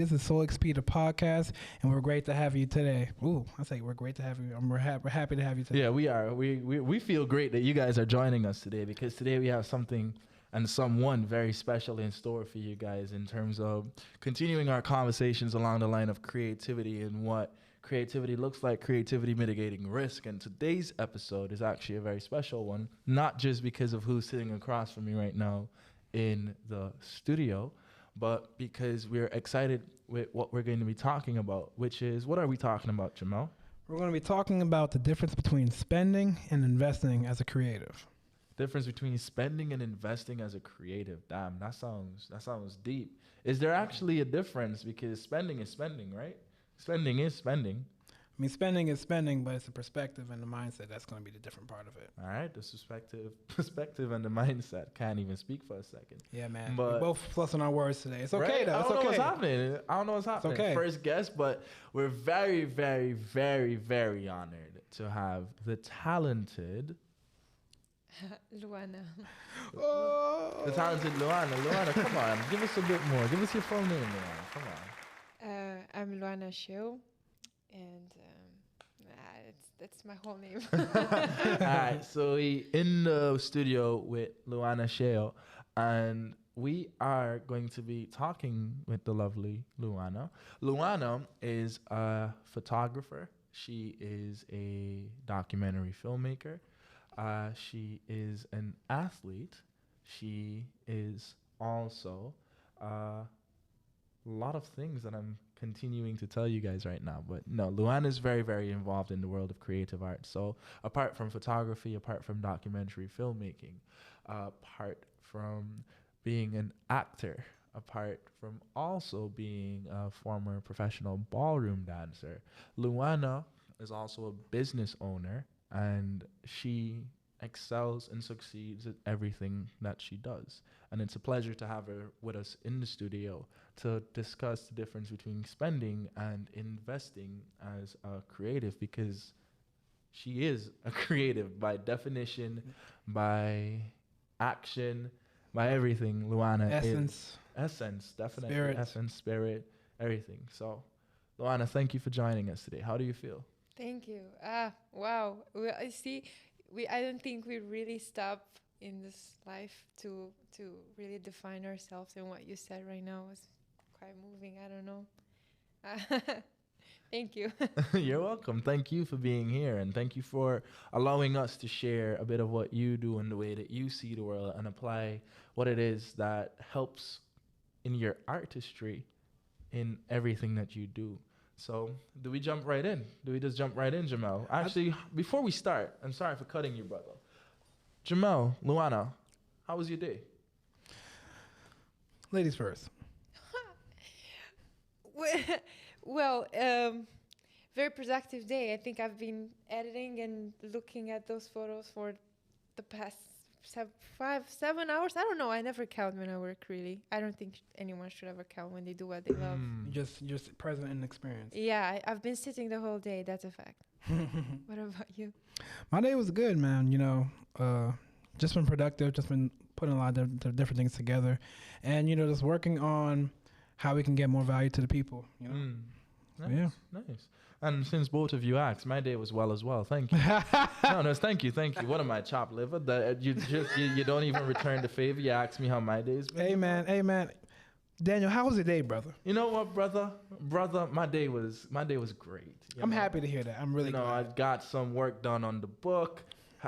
This is Soul Exp The Podcast, and we're great to have you today. Ooh, I say we're great to have you. We're happy to have you today. Yeah, we are. We feel great that you guys are joining us today, because today we have something and someone very special in store for you guys in terms of continuing our conversations along the line of creativity and what creativity looks like, creativity mitigating risk. And today's episode is actually a very special one, not just because of who's sitting across from me right now in the studio, but because we're excited with what we're going to be talking about, which is, what are we talking about, Jamell? We're going to be talking about the difference between spending and investing as a creative. Difference between spending and investing as a creative. Damn, that sounds deep. Is there actually a difference? Because spending is spending, right? Spending is spending. I mean, spending is spending, but it's the perspective and the mindset that's going to be the different part of it. All right, the perspective and the mindset. Can't even speak for a second. Yeah, man. But we're both flussing our words today. It's okay, right? though. I It's don't okay. know what's happening. I don't know what's happening. Okay. First guest, but we're very, very, very, very honored to have the talented Luana. Oh. The talented Luana. Luana, come on. Give us a bit more. Give us your full name, Luana. Come on. I'm Luana Seu, and that's my whole name. All right. So we in the studio with Luana Seu, and we are going to be talking with the lovely Luana. Luana is a photographer. She is a documentary filmmaker. She is an athlete. She is also a lot of things that I'm continuing to tell you guys right now. But no, Luana is very, very involved in the world of creative art. So apart from photography, apart from documentary filmmaking, apart from being an actor, apart from also being a former professional ballroom dancer, Luana is also a business owner, and she excels and succeeds at everything that she does. And it's a pleasure to have her with us in the studio to discuss the difference between spending and investing as a creative, because she is a creative by definition, by action, by everything. Luana Essence. Essence, definitely. Spirit. Essence, spirit, everything. So, Luana, thank you for joining us today. How do you feel? Thank you. Wow. Well, I see. I don't think we really stop in this life to really define ourselves. And what you said right now was quite moving. I don't know. Thank you. You're welcome. Thank you for being here, and thank you for allowing us to share a bit of what you do and the way that you see the world and apply what it is that helps in your artistry in everything that you do. So, do we jump right in? Do we just jump right in, Jamell? Actually, before we start, I'm sorry for cutting you, brother. Jamell, Luana, how was your day? Ladies first. Well, very productive day. I think I've been editing and looking at those photos for the past 7 hours. I don't know. I never count when I work, really. I don't think anyone should ever count when they do what they love. You're just present in experience. Yeah, I've been sitting the whole day. That's a fact. What about you? My day was good, man. You know, just been productive, just been putting a lot of different things together, and, you know, just working on how we can get more value to the people, you know? Nice, Yeah. nice. And since both of you asked, my day was well as well. Thank you. No, thank you. What am I, chopped liver? That you don't even return the favor. You ask me how my day's been. Hey man. Daniel, how was your day, brother? You know what, brother, my day was great. I'm happy to hear that. I'm really glad. I got some work done on the book.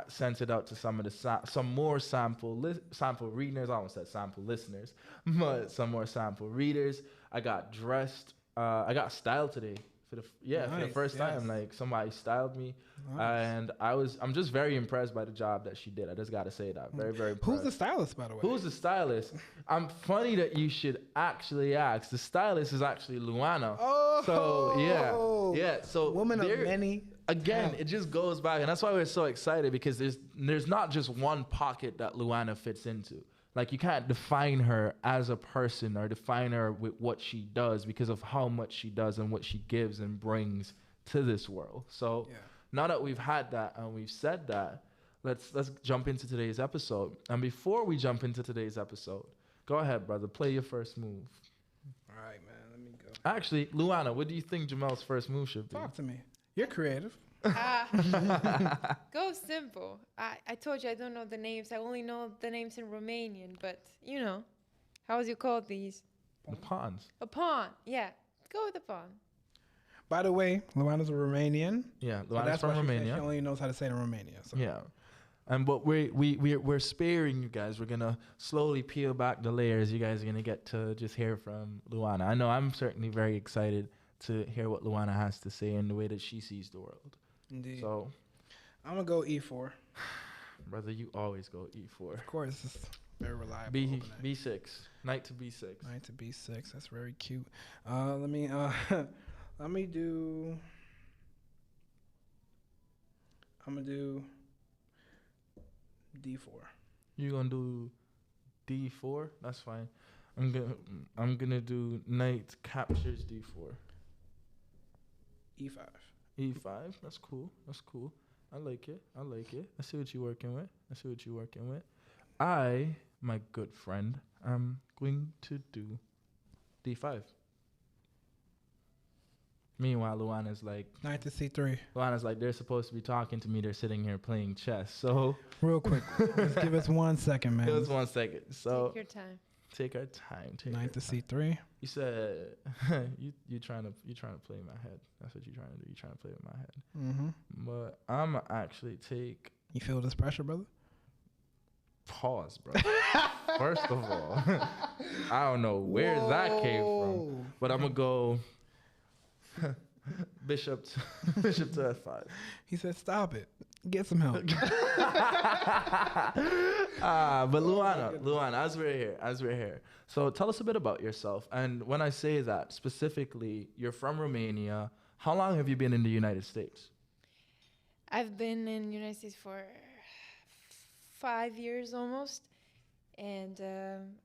Sent it out to some of the some more sample readers. I almost said sample listeners, but some more sample readers. I got dressed. I got styled today for the first time. Like, somebody styled me, and I'm just very impressed by the job that she did. I just gotta say that. Very, very impressed. Who's the stylist, by the way? Who's the stylist? I'm funny that you should actually ask. The stylist is actually Luana. Oh, so yeah. So woman of many. Again, it just goes back, and that's why we're so excited, because there's not just one pocket that Luana fits into. Like, you can't define her as a person or define her with what she does, because of how much she does and what she gives and brings to this world. So now that we've had that and we've said that, let's jump into today's episode. And before we jump into today's episode, go ahead, brother, play your first move. All right, man, let me go. Actually, Luana, what do you think Jamell's first move should be? Talk to me. You're creative. Go simple. I told you I don't know the names. I only know the names in Romanian, but you know, how would you call these? The pawns. A pawn. Yeah, go with a pawn. By the way, Luana's a Romanian. Yeah, So Luana's that's from why Romania. she only knows how to say it in Romania. So. Yeah. And but we're sparing you guys. We're gonna slowly peel back the layers. You guys are gonna get to just hear from Luana. I know I'm certainly very excited to hear what Luana has to say and the way that she sees the world. Indeed. So, I'm gonna go E4. brother, you always go E4. Of course, it's very reliable. B6. Knight to B6. Knight to B6. That's very cute. Let me do. I'm gonna do D4. You gonna do D4? That's fine. I'm gonna do knight captures D4. E5. E5. That's cool. I like it. I see what you're working with. I, my good friend, am going to do D5. Meanwhile, Luana's like, Knight to C3. they're supposed to be talking to me. They're sitting here playing chess. So, Real quick. Just give us 1 second, man. give us 1 second. So, Take your time. take our time. Knight to C3. You said you trying to play my head. That's what you're trying to do. You're trying to play with my head. Mm-hmm. But I'm actually take You feel this pressure, brother? pause, bro. First of all, I don't know where that came from, but I'm gonna go bishop to F5. He said, "Stop it. Get some help." But Luana, as we're here. So tell us a bit about yourself. And when I say that specifically, you're from Romania. How long have you been in the United States? I've been in the United States for 5 years almost. And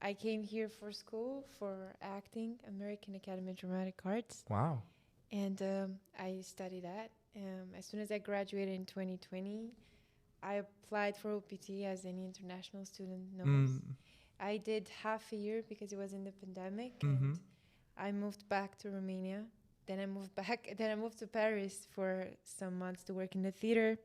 I came here for school for acting, American Academy of Dramatic Arts. Wow. And I studied that. As soon as I graduated in 2020, I applied for OPT as any international student knows. I did half a year because it was in the pandemic. And I moved back to Romania. Then I moved back. Then I moved to Paris for some months to work in the theater.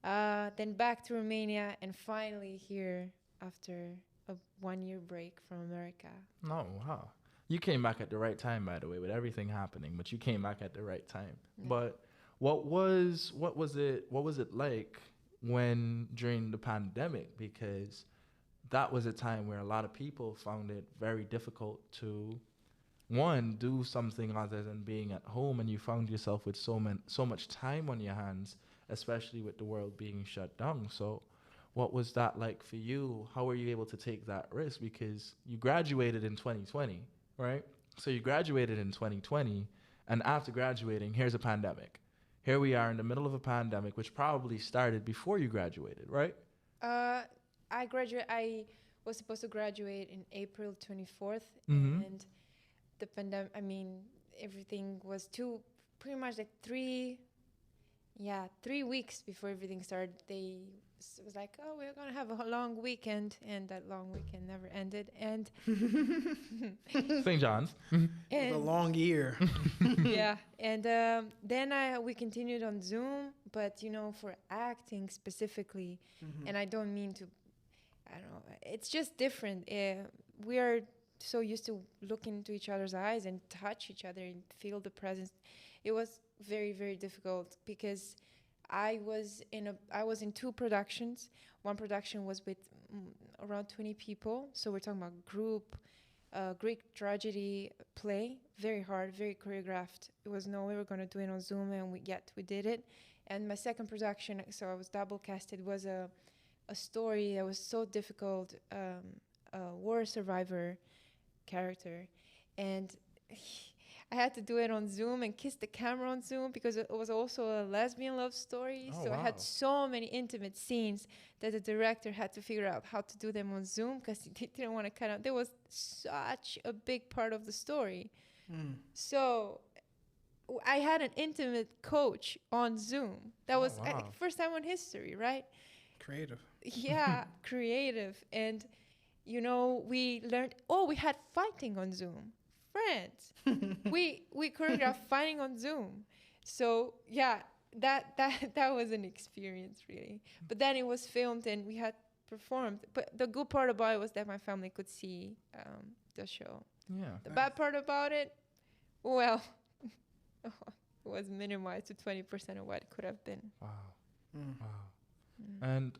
Then back to Romania, and finally here after a 1 year break from America. Oh, wow. You came back at the right time, by the way, with everything happening, but you came back at the right time. Yeah. But what was it like when during the pandemic? Because that was a time where a lot of people found it very difficult to, one, do something other than being at home, and you found yourself with so much time on your hands, especially with the world being shut down. So what was that like for you? How were you able to take that risk? Because you graduated in 2020, right? So you graduated in 2020, and after graduating, here's a pandemic. Here we are in the middle of a pandemic, which probably started before you graduated, right? I was supposed to graduate in April 24th, and the pandemic, everything was pretty much like 3 weeks before everything started. It was like, oh, we're going to have a long weekend, and that long weekend never ended. And St. John's. It was a long year. yeah. And then we continued on Zoom, but, for acting specifically, and I don't mean to, I don't know, it's just different. We are so used to look into each other's eyes and touch each other and feel the presence. It was very, very difficult because I was in 2 productions. One production was with around 20 people. So we're talking about group, Greek tragedy play. Very hard, very choreographed. It was no way we're going to do it on Zoom, and we did it. And my second production, so I was double casted, was a story that was so difficult, a war survivor character. And I had to do it on Zoom and kiss the camera on Zoom because it was also a lesbian love story. Oh, so wow. I had so many intimate scenes that the director had to figure out how to do them on Zoom because he didn't want to cut out. There was such a big part of the story. So I had an intimate coach on Zoom. That was wow. First time in history, right? Creative. Yeah, creative. And, we learned, we had fighting on Zoom. friends. we choreographed fighting on Zoom. So yeah, that was an experience really. But then it was filmed and we had performed. But the good part about it was that my family could see the show. Yeah. The bad part about it, well, it was minimized to 20% of what it could have been. Wow. Mm. Wow. And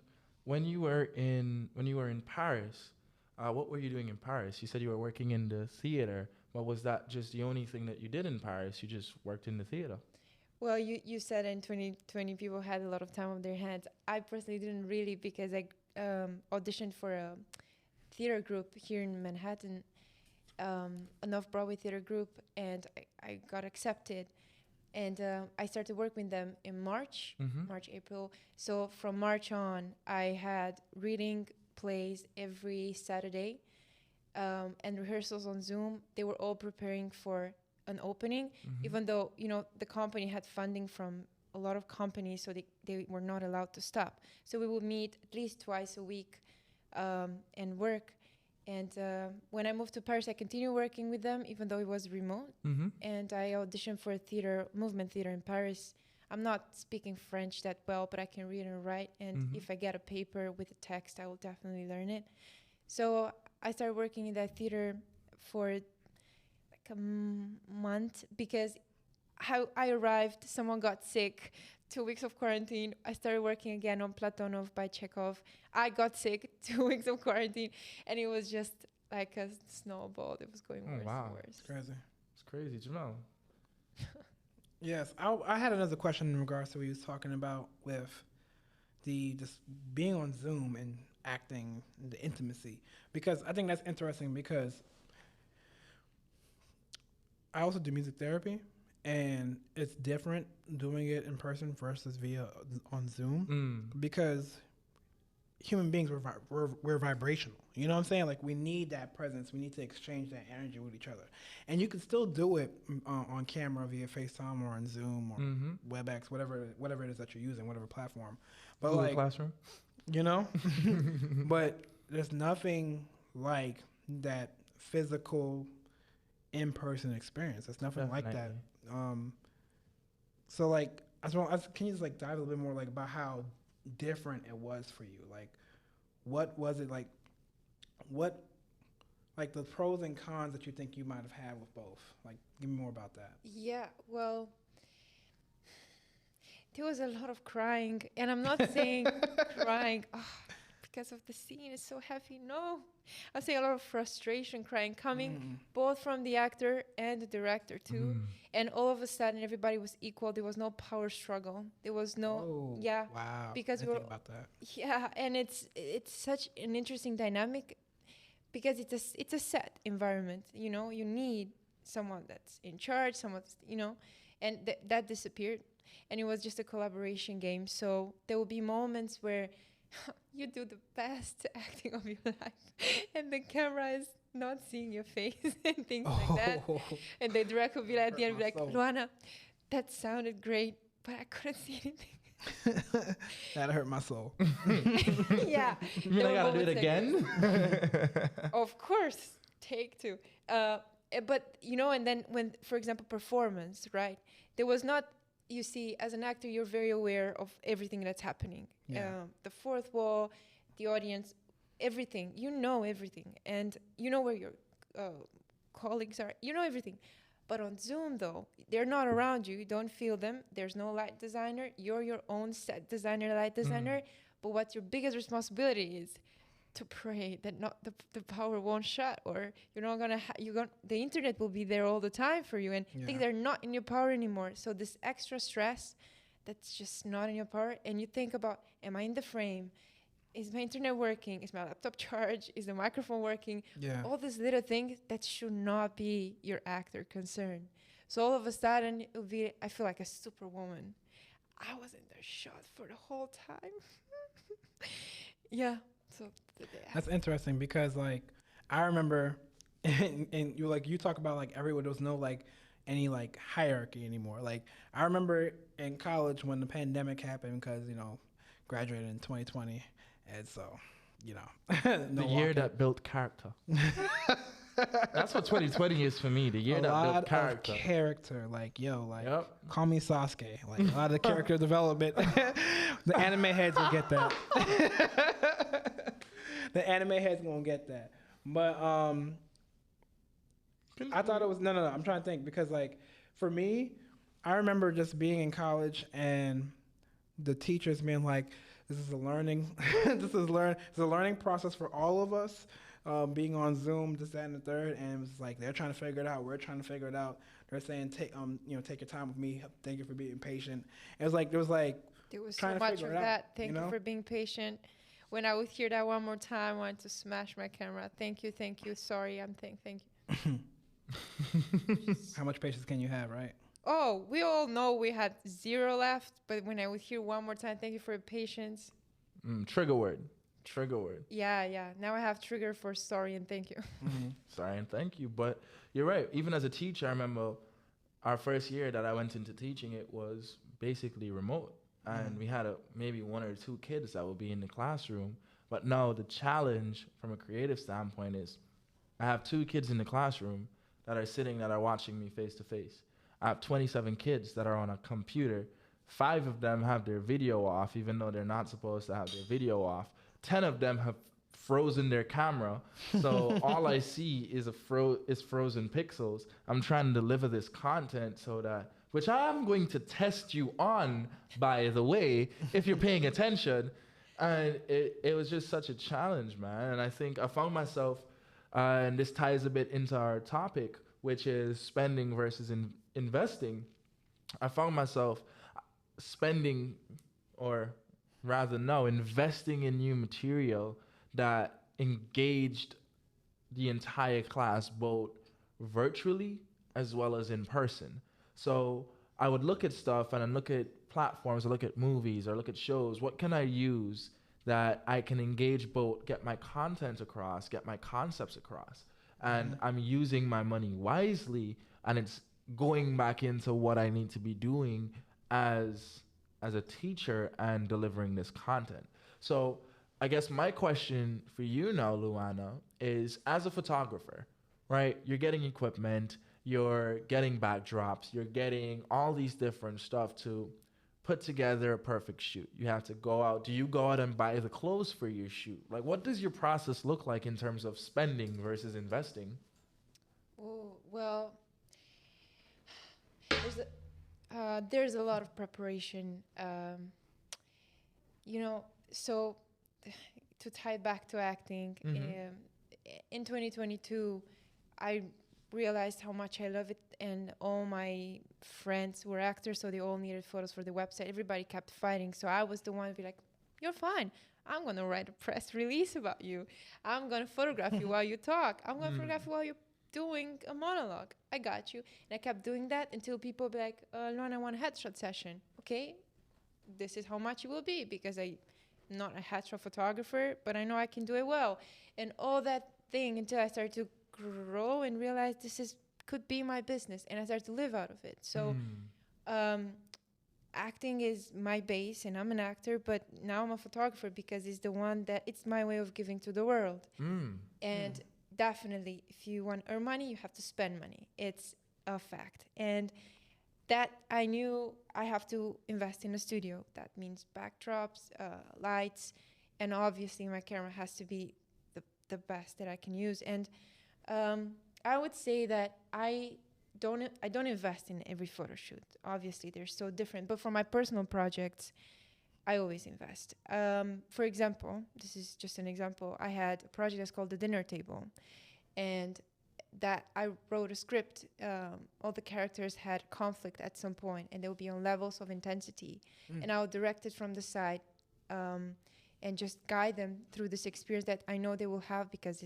when you were in Paris, what were you doing in Paris? You said you were working in the theater. But was that just the only thing that you did in Paris? You just worked in the theater? Well, you said in 2020 people had a lot of time on their hands. I personally didn't really, because I auditioned for a theater group here in Manhattan, an off-Broadway theater group, and I got accepted. And I started working with them in March, April. So from March on, I had reading plays every Saturday and rehearsals on Zoom. They were all preparing for an opening, even though, the company had funding from a lot of companies, so they were not allowed to stop. So we would meet at least twice a week and work. And when I moved to Paris, I continued working with them, even though it was remote. And I auditioned for a movement theater in Paris. I'm not speaking French that well, but I can read and write. And if I get a paper with a text, I will definitely learn it. So I started working in that theater for like a month, because how I arrived, someone got sick, 2 weeks of quarantine. I started working again on Platonov by Chekhov. I got sick, 2 weeks of quarantine, and it was just like a snowball. It was going worse and worse. It's crazy. It's crazy, Jamell. Yes, I had another question in regards to what you was talking about with the just being on Zoom and acting, the intimacy, because I think that's interesting, because I also do music therapy, and it's different doing it in person versus on Zoom, because human beings, we're vibrational. You know what I'm saying? Like, we need that presence. We need to exchange that energy with each other. And you can still do it on camera via FaceTime or on Zoom or WebEx, whatever it is that you're using, whatever platform. But Google like, Classroom. But there's nothing like that physical in-person experience. There's nothing like that. So like, can you just like dive a little bit more like about how different it was for you? Like, what was it like? What, like, the pros and cons that you think you might have had with both? Like, give me more about that. Yeah, well, there was a lot of crying, and I'm not saying crying because of the scene is so heavy. No, I say a lot of frustration, crying, coming both from the actor and the director too. And all of a sudden, everybody was equal. There was no power struggle. There was no, Wow. because I we were think about that. Yeah, and it's such an interesting dynamic, because it's a set environment. You need someone that's in charge, someone that's, and that disappeared, and it was just a collaboration game. So there will be moments where you do the best acting of your life, and the camera is not seeing your face and things like that. And the director will be like, at the end, like, Luana, that sounded great, but I couldn't see anything. That hurt my soul. Yeah. You mean I gotta do it again? Of course, take two. But and then when, for example, performance, right? There was not. You see, as an actor, you're very aware of everything that's happening. Yeah. The fourth wall, the audience, everything. You know everything, and you know where your colleagues are. You know everything. But on Zoom, though, they're not around you. You don't feel them. There's no light designer. You're your own set designer, light designer. But what your biggest responsibility is to pray that not the power won't shut, or you're not gonna. The internet will be there all the time for you, and things are not in your power anymore. So this extra stress, that's just not in your power. And you think about: am I in the frame? Is my internet working? Is my laptop charged? Is the microphone working? Yeah. All these little things that should not be your actor concern. So all of a sudden, it'll be, I feel like a superwoman. I was in the shot for the whole time. Yeah. So that's interesting, because like, I remember, and you talk about like everywhere, there was no like any like hierarchy anymore. Like, I remember in college when the pandemic happened, because graduated in 2020. And so, the year that built character. That's what 2020 is for me. The year that built character. Like, call me Sasuke. Like, a lot of character development. The anime heads will get that. The anime heads gonna get that. But I thought it was no. I'm trying to think because like for me, I remember just being in college and the teachers being like, "This is a learning. It's a learning process for all of us." Being on Zoom, this, that, and the third, and it was like they're trying to figure it out. We're trying to figure it out. They're saying, take your time with me. Thank you for being patient. It was like there was so much of that. Thank you for being patient. When I would hear that one more time, I wanted to smash my camera. Thank you. Sorry, thank you. How much patience can you have, right? Oh, we all know we had 0 left, but when I would hear one more time, thank you for your patience. Trigger word. Yeah. Now I have trigger for sorry and thank you. Mm-hmm. Sorry and thank you. But you're right. Even as a teacher, I remember our first year that I went into teaching, it was basically remote. And we had maybe 1 or 2 kids that would be in the classroom. But now the challenge from a creative standpoint is I have 2 kids in the classroom that are watching me face to face. I have 27 kids that are on a computer. 5 of them have their video off, even though they're not supposed to have their video off. 10 of them have frozen their camera. So all I see is frozen pixels. I'm trying to deliver this content which I'm going to test you on, by the way, if you're paying attention. And it was just such a challenge, man. And I think I found myself, and this ties a bit into our topic, which is spending versus investing. I found myself spending, or rather no, investing in new material that engaged the entire class, both virtually as well as in person. So I would look at stuff and I'd look at platforms, I look at movies, or look at shows. What can I use that I can engage both, get my content across, get my concepts across? And I'm using my money wisely, and it's going back into what I need to be doing as a teacher and delivering this content. So I guess my question for you now, Luana, is as a photographer, right? You're getting equipment, you're getting backdrops, you're getting all these different stuff to put together a perfect shoot. You have to go out. Do you go out and buy the clothes for your shoot? Like, what does your process look like in terms of spending versus investing? Oh, well, there's a lot of preparation. So to tie back to acting, in 2022, I realized how much I love it, and all my friends were actors, so they all needed photos for the website. Everybody kept fighting, so I was the one to be like, you're fine. I'm going to write a press release about you. I'm going to photograph you while you talk. I'm going to photograph you while you're doing a monologue. I got you. And I kept doing that until people be like, Luana, I want a headshot session. Okay, this is how much it will be, because I'm not a headshot photographer, but I know I can do it well. And all that thing until I started to grow and realize could be my business, and I started to live out of it. So acting is my base, and I'm an actor, but now I'm a photographer because it's my way of giving to the world. And definitely, if you want to earn money, you have to spend money. It's a fact. And that I knew I have to invest in a studio. That means backdrops, lights, and obviously my camera has to be the best that I can use. And I would say that I don't invest in every photo shoot. Obviously, they're so different. But for my personal projects, I always invest. For example, this is just an example. I had a project that's called The Dinner Table. And that I wrote a script. All the characters had conflict at some point, and they would be on levels of intensity. And I would direct it from the side and just guide them through this experience that I know they will have, because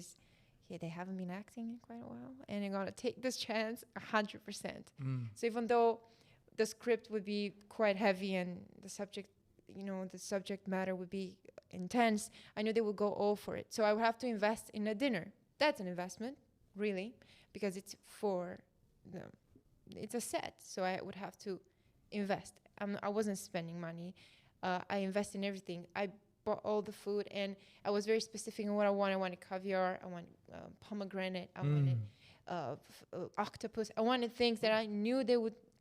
they haven't been acting in quite a while, and they're gonna take this chance 100%. So even though the script would be quite heavy and the subject matter would be intense, I knew they would go all for it. So I would have to invest in a dinner. That's an investment, really, because it's it's a set. So I would have to invest. I wasn't spending money. I invest in everything. I bought all the food, and I was very specific on what I wanted. I wanted caviar, I wanted pomegranate, I wanted octopus. I wanted things that I knew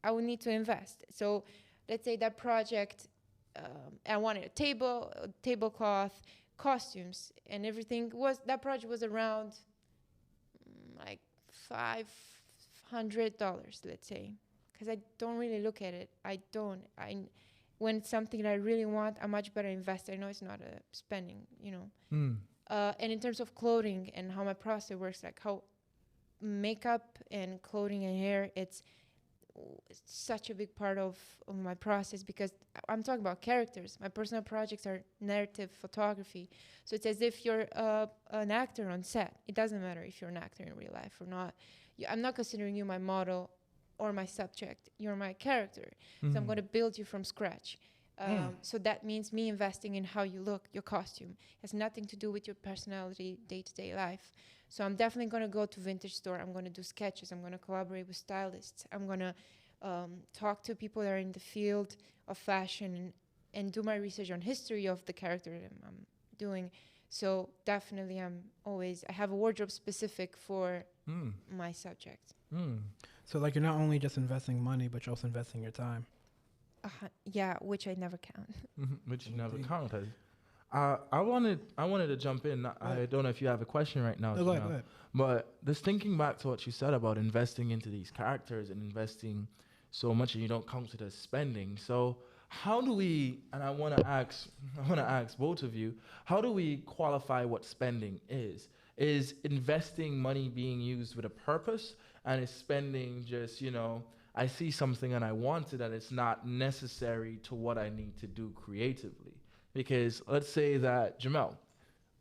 I would need to invest. So let's say that project, I wanted a tablecloth, costumes, and everything. That project was around like $500, let's say, because I don't really look at it. When it's something that I really want, I'm much better investor. I know it's not a spending, And in terms of clothing and how my process works, like how makeup and clothing and hair, it's such a big part of my process, because I'm talking about characters. My personal projects are narrative photography. So it's as if you're an actor on set. It doesn't matter if you're an actor in real life or not. I'm not considering you my model or my subject. You're my character. So I'm going to build you from scratch. So that means me investing in how you look, your costume. It has nothing to do with your personality, day-to-day life. So I'm definitely going to go to vintage store. I'm going to do sketches. I'm going to collaborate with stylists. I'm going to talk to people that are in the field of fashion and do my research on history of the character that I'm doing. So definitely I have a wardrobe specific for my subject. So like you're not only just investing money, but you're also investing your time. Yeah, which I never count. Which you never counted. I wanted to jump in. I don't know if you have a question right now. No, go ahead. But just thinking back to what you said about investing into these characters and investing so much and you don't count it as spending. So how do we, and I want to ask both of you, how do we qualify what spending is? Is investing money being used with a purpose, and is spending just, I see something and I want it and it's not necessary to what I need to do creatively? Because let's say that, Jamell,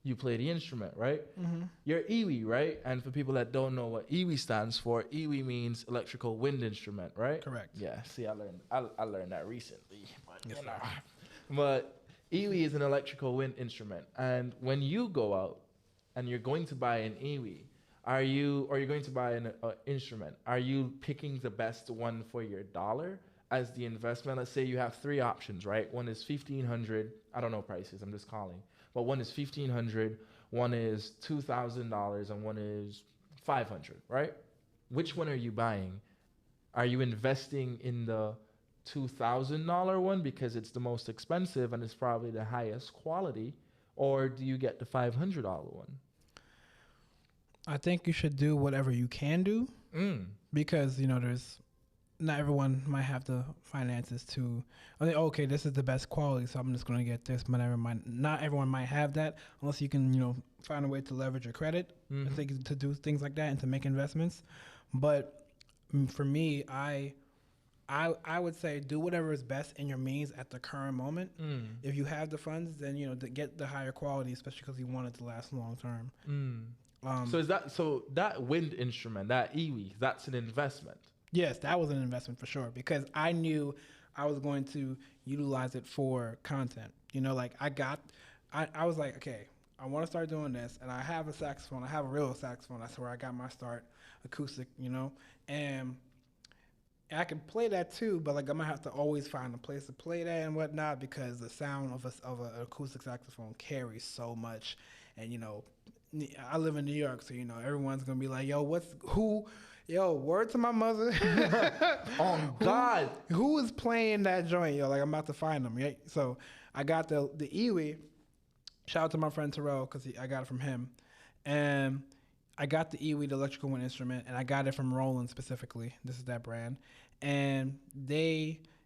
you play the instrument, right? Mm-hmm. You're iwi, right? And for people that don't know what iwi stands for, iwi means electrical wind instrument, right? Correct. Yeah, see, I learned that recently. But, yes, but iwi is an electrical wind instrument. And when you go out and you're going to buy an iwi, or you're going to buy an instrument, are you picking the best one for your dollar as the investment? Let's say you have three options, right? One is $1,500. I don't know prices, I'm just calling. But one is $1,500, one is $2,000, and one is $500, right? Which one are you buying? Are you investing in the $2,000 one because it's the most expensive and it's probably the highest quality, or do you get the $500 one? I think you should do whatever you can do, because there's not everyone might have the finances to. I think okay, this is the best quality, so I'm just going to get this. But not everyone might have that unless you can find a way to leverage your credit, I think, to do things like that and to make investments. But for me, I would say do whatever is best in your means at the current moment. If you have the funds, then to get the higher quality, especially because you want it to last long term. So that wind instrument, that iwi, that's an investment? Yes, that was an investment for sure, because I knew I was going to utilize it for content. I was like, okay, I want to start doing this, and I have a saxophone. I have a real saxophone. That's where I got my start, acoustic, and I can play that too, but like I'm gonna have to always find a place to play that and whatnot, because the sound of an acoustic saxophone carries so much. And I live in New York, so everyone's gonna be like, word to my mother. Oh God, who is playing that joint? Like I'm about to find them, right? So I got the iwi. Shout out to my friend Terrell, because I got it from him, and I got the iwi, the electrical wind instrument, and I got it from Roland specifically. This is that brand, and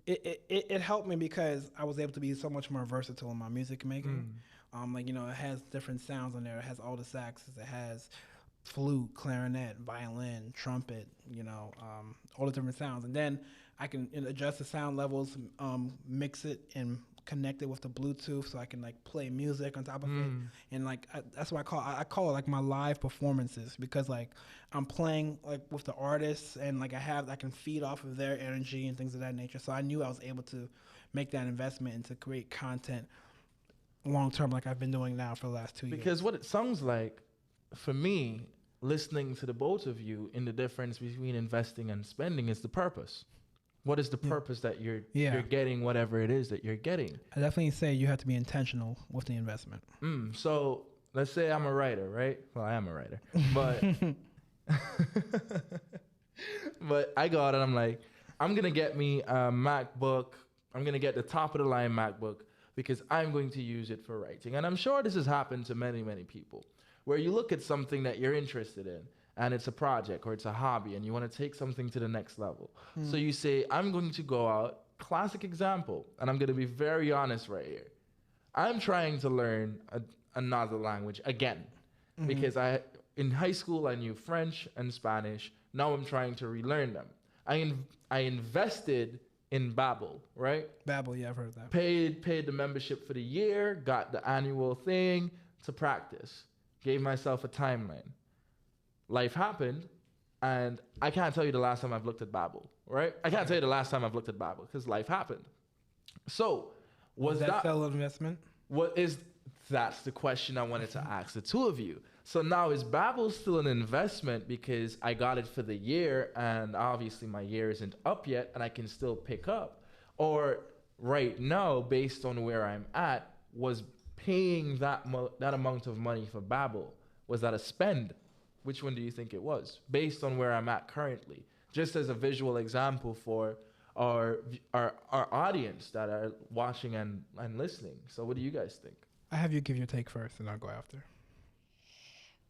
it helped me because I was able to be so much more versatile in my music making. It has different sounds on there. It has all the saxes. It has flute, clarinet, violin, trumpet, all the different sounds. And then I can adjust the sound levels, mix it and connect it with the Bluetooth, so I can play music on top of it. And that's what I call it my live performances, because I'm playing with the artists, and I can feed off of their energy and things of that nature. So I knew I was able to make that investment and to create content long term, like I've been doing now for the last 2 years. Because what it sounds like, for me, listening to the both of you, in the difference between investing and spending is the purpose. What is the purpose that you're getting whatever it is that you're getting? I definitely say you have to be intentional with the investment. So let's say I'm a writer, right? Well, I am a writer, but but I go out and I'm like, I'm gonna get me a MacBook. I'm gonna get the top of the line MacBook because I'm going to use it for writing. And I'm sure this has happened to many, many people, where you look at something that you're interested in, and it's a project or it's a hobby, and you want to take something to the next level. So you say, I'm going to go out, classic example, and I'm going to be very honest right here. I'm trying to learn another language again, because in high school, I knew French and Spanish. Now I'm trying to relearn them. I invested in Babbel, right? Babbel, yeah, I've heard of that. Paid the membership for the year, got the annual thing to practice, gave myself a timeline. Life happened, and I can't tell you the last time I've looked at Babbel, right? I can't tell you the last time I've looked at Babbel because life happened. So was that still an investment? That's the question I wanted to ask the two of you. So now is Babbel still an investment because I got it for the year and obviously my year isn't up yet and I can still pick up? Or right now, based on where I'm at, was paying that amount of money for Babbel, was that a spend? Which one do you think it was, based on where I'm at currently? Just as a visual example for our audience that are watching and listening. So what do you guys think? I have you give your take first, and I'll go after.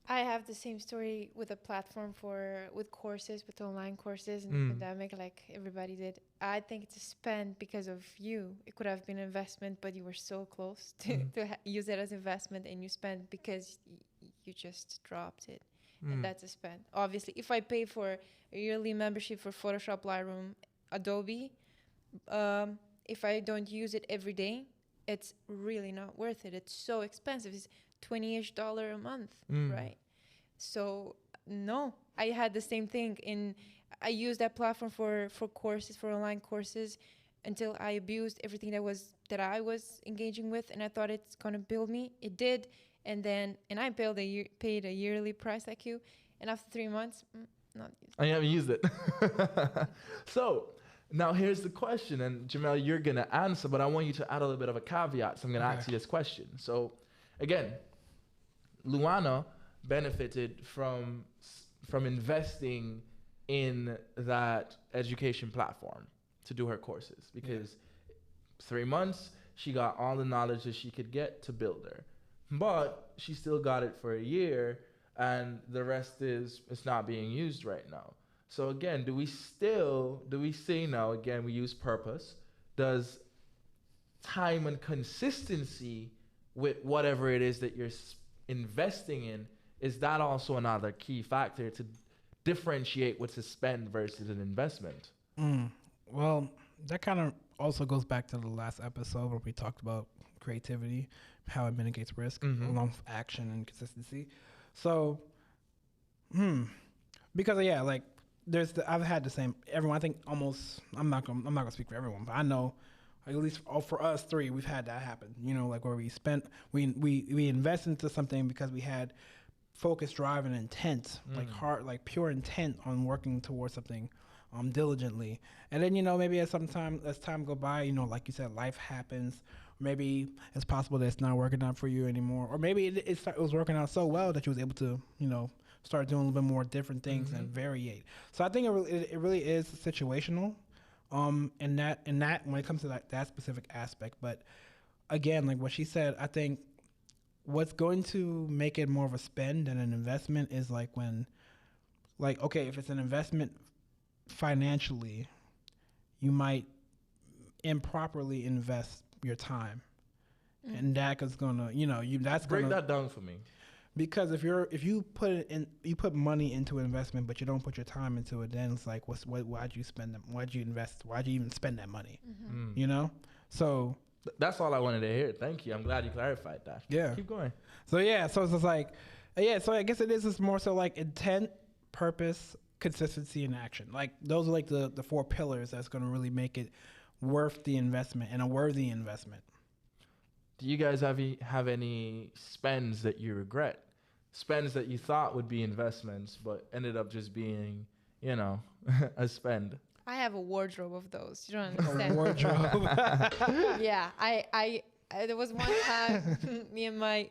I have the same story with a platform with courses, with online courses in the pandemic, like everybody did. I think it's a spend because of you. It could have been an investment, but you were so close to use it as investment, and you spent because you just dropped it. And that's a spend. Obviously, if I pay for a yearly membership for Photoshop, Lightroom, Adobe, if I don't use it every day, it's really not worth it. It's so expensive. It's $20-ish a month, right? So no, I had the same thing. I used that platform for courses, for online courses, until I abused everything that I was engaging with, and I thought it's gonna build me. It did. And I paid a yearly price like you, and after 3 months, not used. I haven't used it. So now here's the question, and Jamell, you're gonna answer, but I want you to add a little bit of a caveat. So I'm gonna ask you this question. So again, Luana benefited from investing in that education platform to do her courses because 3 months she got all the knowledge that she could get to build her. But she still got it for a year, and the rest it's not being used right now. So again, do we say now, again, we use purpose? Does time and consistency with whatever it is that you're investing in, is that also another key factor to differentiate what's a spend versus an investment? Well, that kind of also goes back to the last episode where we talked about creativity, how it mitigates risk along with action and consistency. So, because like I've had the same. Everyone, I think almost. I'm not gonna speak for everyone, but I know at least for us three, we've had that happen. Like where we invest into something because we had focus, drive, and intent, like pure intent on working towards something diligently. And then maybe as time go by, like you said, life happens. Maybe it's possible that it's not working out for you anymore, or maybe it was working out so well that you was able to start doing a little bit more different things and variate. So I think it really is situational, in that when it comes to that specific aspect. But again, like what she said, I think what's going to make it more of a spend than an investment is like when, okay, if it's an investment financially, you might improperly invest your time, and that is gonna break that down for me. Because if you put money into an investment but you don't put your time into it, then it's like why'd you spend them? Why'd you invest? Why'd you even spend that money? So that's all I wanted to hear. Thank you. I'm glad you clarified that. Yeah. Keep going. So so it's just like so I guess it is just more so like intent, purpose, consistency, and action. Like those are like the 4 pillars that's gonna really make it worth the investment and a worthy investment. Do you guys have any spends that you regret? Spends that you thought would be investments but ended up just being, a spend? I have a wardrobe of those. You don't A understand. wardrobe. Yeah, I there was one time me and my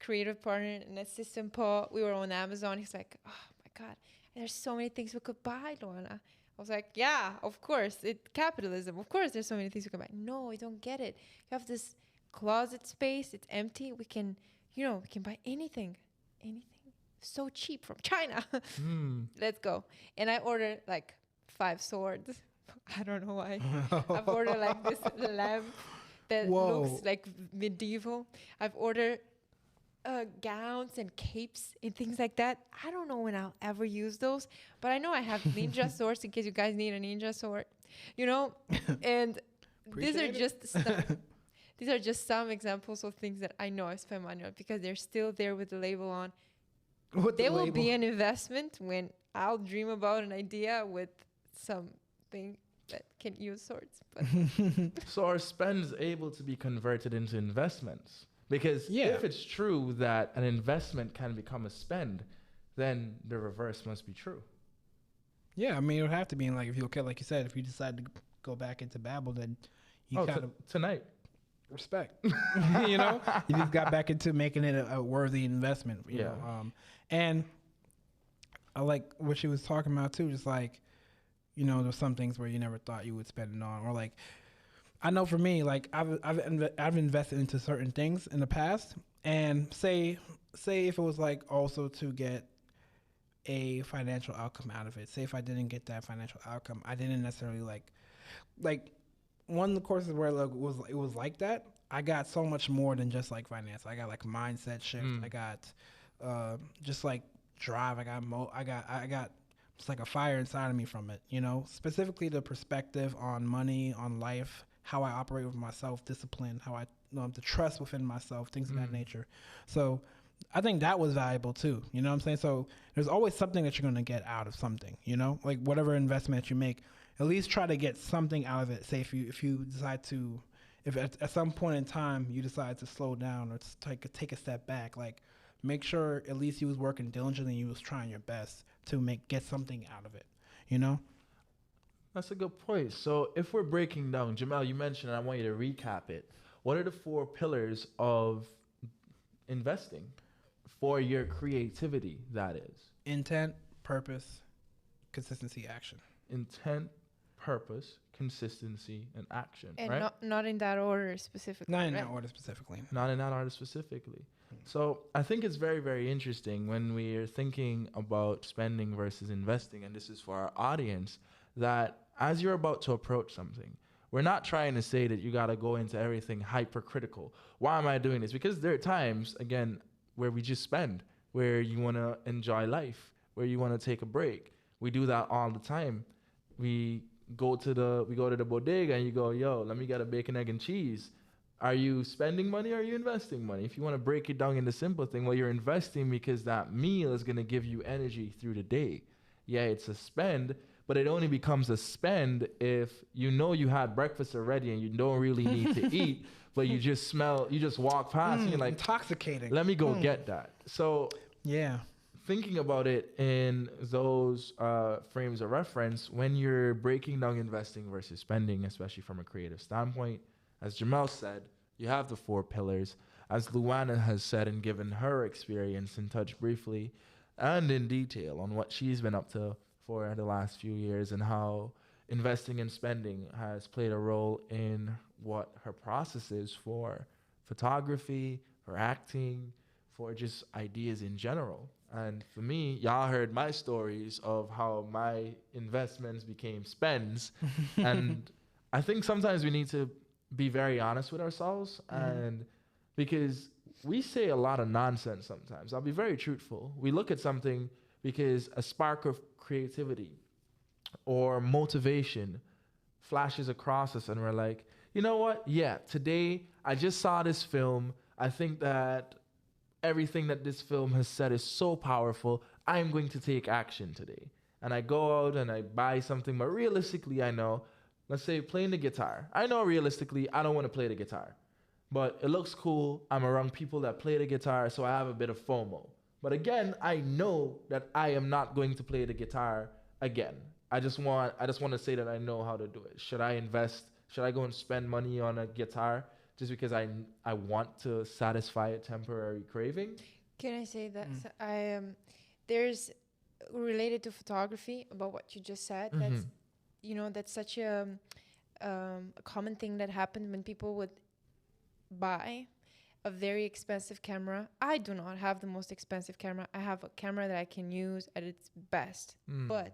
creative partner and assistant Paul, we were on Amazon. He's like, oh my God, there's so many things we could buy, Luana. I was like, yeah, of course, capitalism. Of course, there's so many things we can buy. No, I don't get it. You have this closet space. It's empty. We can buy anything. So cheap from China. Let's go. And I ordered like 5 swords. I don't know why. I've ordered like this lamp that looks like medieval. I've ordered gowns and capes and things like that. I don't know when I'll ever use those, but I know I have ninja swords in case you guys need a ninja sword, and these are just some examples of things that I know I spend money on because they're still there with the label on. They will be an investment when I'll dream about an idea with something that can use swords. But So are spends able to be converted into investments? Because if it's true that an investment can become a spend, then the reverse must be true. Yeah, I mean, it would have to be like, like you said, if you decide to go back into Babel, then you kind of tonight. Respect. You just got back into making it a worthy investment. You know? And I like what she was talking about too. Just like, there's some things where you never thought you would spend it on, or like, I know for me, like I've invested into certain things in the past, and say if it was like also to get a financial outcome out of it. Say if I didn't get that financial outcome, I didn't necessarily like one of the courses where it was like that. I got so much more than just like finance. I got like mindset shift. I got just like drive. I got just like a fire inside of me from it. Specifically the perspective on money, on life, how I operate with myself, discipline, how I the trust within myself, things of that nature. So I think that was valuable too. You know what I'm saying? So there's always something that you're going to get out of something, like whatever investment you make, at least try to get something out of it. Say if you decide to, if at some point in time you decide to slow down or take a step back, like make sure at least you was working diligently and you was trying your best to get something out of it, That's a good point. So if we're breaking down, Jamell, you mentioned, and I want you to recap it. What are the 4 pillars of investing for your creativity, that is? Intent, purpose, consistency, action. Intent, purpose, consistency, and action, and right? not in that order specifically. Not in that order specifically. Not in that order specifically. So I think it's very, very interesting when we're thinking about spending versus investing, and this is for our audience, that as you're about to approach something, we're not trying to say that you got to go into everything hypercritical. Why am I doing this? Because there are times, again, where we just spend, where you want to enjoy life, where you want to take a break. We do that all the time. We go to the bodega and you go, yo, let me get a bacon, egg, and cheese. Are you spending money or are you investing money? If you want to break it down into simple thing, well, you're investing because that meal is going to give you energy through the day. Yeah, it's a spend, but it only becomes a spend if you had breakfast already and you don't really need to eat, but you just walk past and you're like, intoxicating. Let me go get that. So yeah, thinking about it in those frames of reference, when you're breaking down investing versus spending, especially from a creative standpoint, as Jamell said, you have the 4 pillars. As Luana has said and given her experience and touched briefly and in detail on what she's been up to for the last few years and how investing and spending has played a role in what her process is for photography, for acting, for just ideas in general. And for me, y'all heard my stories of how my investments became spends. And I think sometimes we need to be very honest with ourselves, and because we say a lot of nonsense sometimes. I'll be very truthful. We look at something because a spark of creativity or motivation flashes across us and we're like, you know what? Yeah, today I just saw this film. I think that everything that this film has said is so powerful. I'm going to take action today. And I go out and I buy something, but realistically I know, let's say playing the guitar. I know realistically I don't want to play the guitar, but it looks cool. I'm around people that play the guitar, so I have a bit of FOMO. But again, I know that I am not going to play the guitar again. I just want to say that I know how to do it. Should I invest? Should I go and spend money on a guitar just because I want to satisfy a temporary craving? Can I say that there's related to photography about what you just said? That's that's such a common thing that happened when people would buy a very expensive camera. I do not have the most expensive camera. I have a camera that I can use at its best, but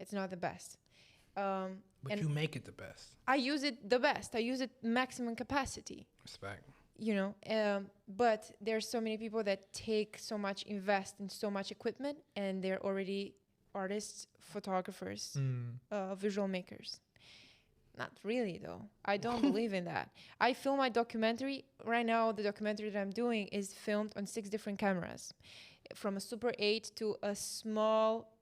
it's not the best. But you make it the best. I use it the best. I use it maximum capacity. Respect. But there's so many people that invest in so much equipment, and they're already artists, photographers, visual makers. Not really, though. I don't believe in that. I film my documentary. Right now, the documentary that I'm doing is filmed on 6 different cameras. From a Super 8 to a small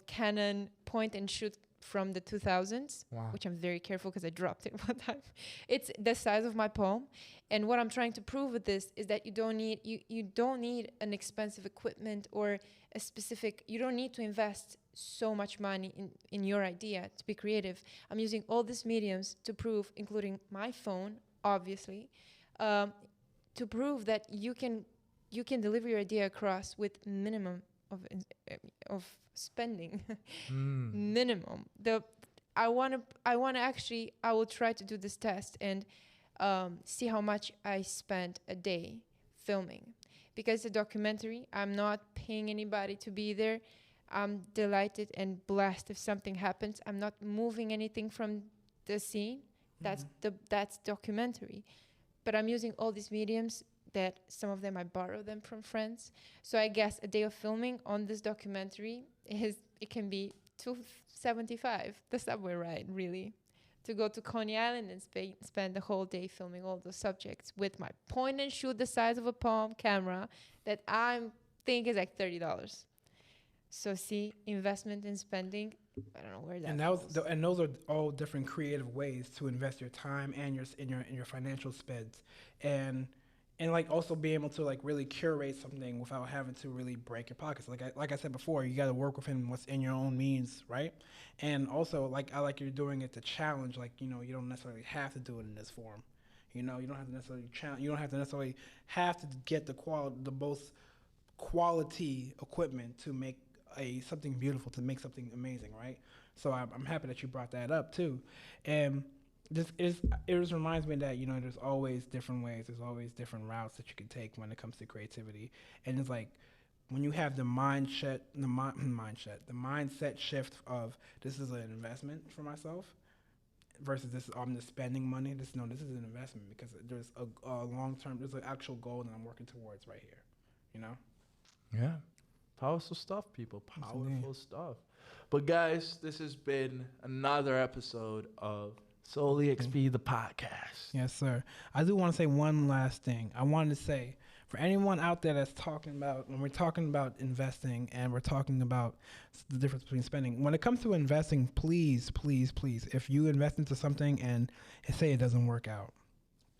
Canon point and shoot from the 2000s, which I'm very careful because I dropped it one time. It's the size of my palm. And what I'm trying to prove with this is that you don't need an expensive equipment or you don't need to invest so much money in your idea to be creative. I'm using all these mediums to prove, including my phone, obviously, to prove that you can deliver your idea across with minimum of spending. Minimum. I will try to do this test and see how much I spend a day filming. Because it's a documentary, I'm not paying anybody to be there. I'm delighted and blessed if something happens. I'm not moving anything from the scene. That's documentary. But I'm using all these mediums that some of them I borrow them from friends. So I guess a day of filming on this documentary it can be $275, the subway ride, really, to go to Coney Island and spend the whole day filming all those subjects with my point and shoot the size of a palm camera that I think is like $30. So see, investment in spending, I don't know where that goes. And those are all different creative ways to invest your time and your financial spends, and like also being able to like really curate something without having to really break your pockets. Like I said before, you got to work within what's in your own means, right? And also I like you're doing it to challenge. Like you don't necessarily have to do it in this form. You don't have to necessarily challenge. You don't have to necessarily have to get the most quality equipment to make something beautiful, to make something amazing, right? So I'm happy that you brought that up too, and it just reminds me that there's always different ways, there's always different routes that you can take when it comes to creativity, and it's like when you have the mindset shift of this is an investment for myself versus this I'm just spending money. This is an investment because there's a long term, there's an actual goal that I'm working towards right here, Yeah. Powerful stuff, people. Powerful stuff. But guys, this has been another episode of Soul Exp The Podcast. Yes, sir. I do want to say one last thing. I wanted to say, for anyone out there that's talking about, when we're talking about investing and we're talking about the difference between spending, when it comes to investing, please, please, please, if you invest into something and say it doesn't work out,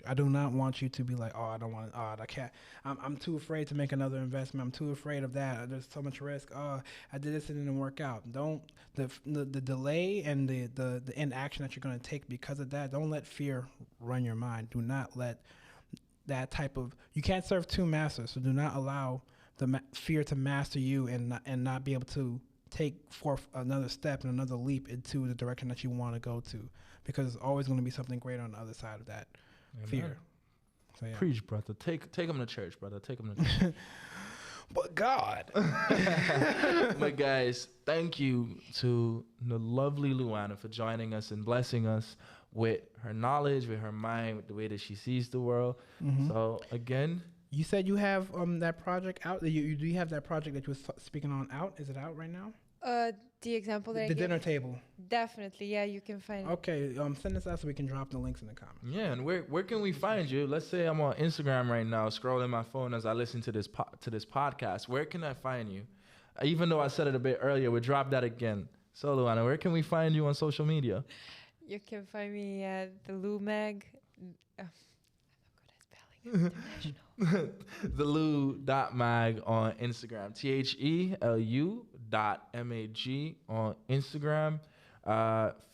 I do not want you to be like, oh, I don't want to, I can't. I'm too afraid to make another investment. I'm too afraid of that. There's so much risk. Oh, I did this and it didn't work out. Don't, the delay and the inaction that you're going to take because of that, don't let fear run your mind. Do not let that type of, you can't serve 2 masters. So do not allow the fear to master you and not be able to take forth another step and another leap into the direction that you want to go to, because there's always going to be something greater on the other side of that. Amen. Fear. So, yeah. Preach, brother. Take them to church, brother. Take them to church. But God. But guys, thank you to the lovely Luana for joining us and blessing us with her knowledge, with her mind, with the way that she sees the world. Mm-hmm. So again, you said you have that project out. Do you have that project that you were speaking on out? Is it out right now? The example that the dinner table. Definitely, yeah, you can find it. Okay, send us out so we can drop the links in the comments. Yeah, and where can we find you? Let's say I'm on Instagram right now, scrolling my phone as I listen to this podcast. Where can I find you? Even though I said it a bit earlier, we'll drop that again. So, Luana, where can we find you on social media? You can find me at the Lou Mag. I'm not good at spelling. International. The Lou.mag on Instagram. THELU Soul.mag on Instagram.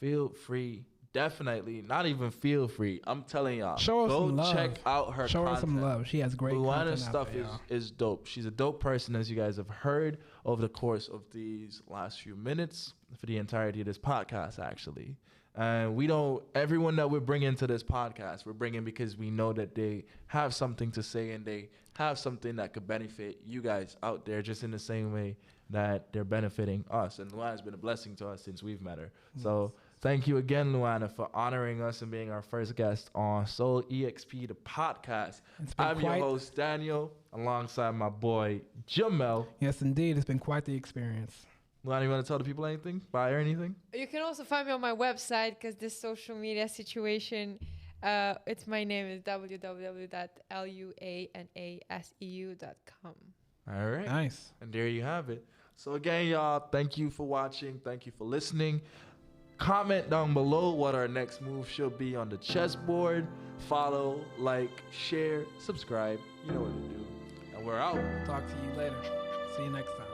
Feel free. Definitely, not even feel free. I'm telling y'all, Show her go some love. check out her Show content. her some love. She has great Luana's content stuff out there, is dope. She's a dope person, as you guys have heard over the course of these last few minutes for the entirety of this podcast, actually. And we don't, everyone that we're bringing to this podcast, we're bringing because we know that they have something to say and they have something that could benefit you guys out there just in the same way that they're benefiting us. And Luana's been a blessing to us since we've met her. Yes. So thank you again, Luana, for honoring us and being our first guest on Soul Exp The Podcast. I'm your host, Daniel, alongside my boy, Jamell. Yes, indeed. It's been quite the experience. Luana, you want to tell the people anything? Buy or anything? You can also find me on my website because this social media situation, it's my name is www.luanaseu.com. All right. Nice. And there you have it. So again, y'all, thank you for watching. Thank you for listening. Comment down below what our next move should be on the chessboard. Follow, like, share, subscribe. You know what to do. And we're out. Talk to you later. See you next time.